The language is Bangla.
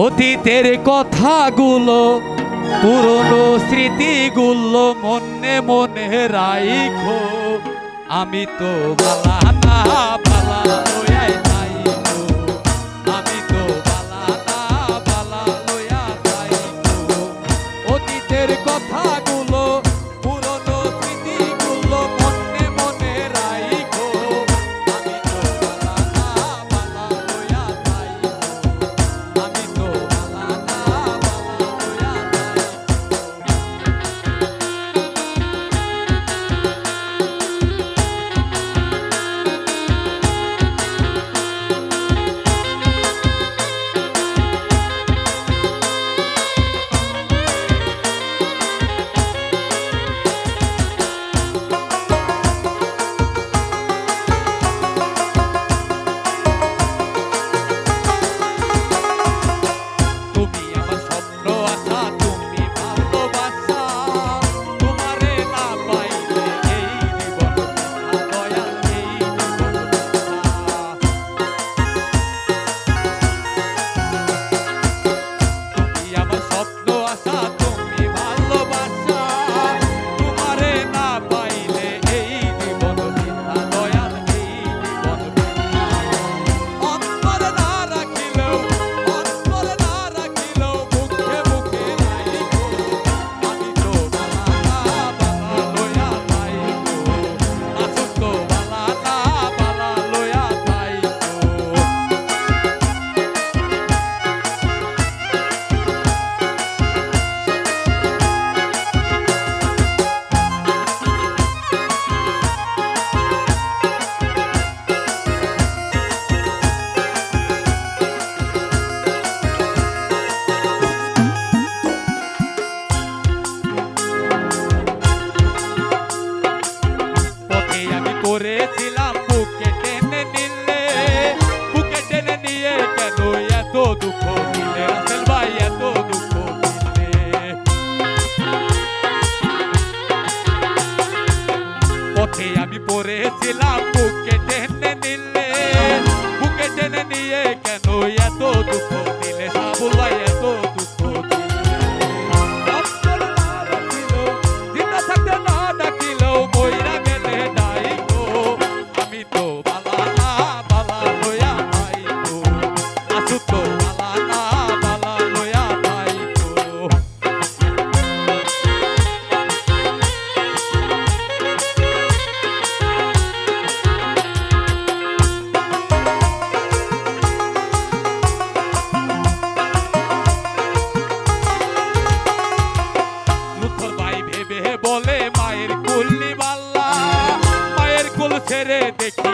অতীতের কথাগুলো পুরনো স্মৃতিগুলো মনে মনে রাইখো। আমি তো বালা না বালা লইয়া যাইবো, আমি তো বালা না বালা লইয়া যাইবো। অতীতের কথাগুলো পুরনো স্মৃতিগুলো মনে মনে রাইখো। আমি তো বালা না বালা লইয়া যাইবো, আমি তো বালা না বালা লইয়া করেছিলাম বুকে টেনে নিলে, বুকে টেনে নিয়ে কেন এত দুঃখ দিলে রাসেল ভাই, এত দুঃখ দিলে। পথে আমি পড়েছিলাম বুকে টেনে নিলে, বুকে টেনে নিয়ে কেন এত দুঃখ দিলে সাবুল ভাই, এত দুঃখ দিলে। দিনটা থাকতে না ডাকিলেও মইরা গেলে বলে মায়ের কুল নিবাল্লা, মায়ের কুল ছেড়ে দেখি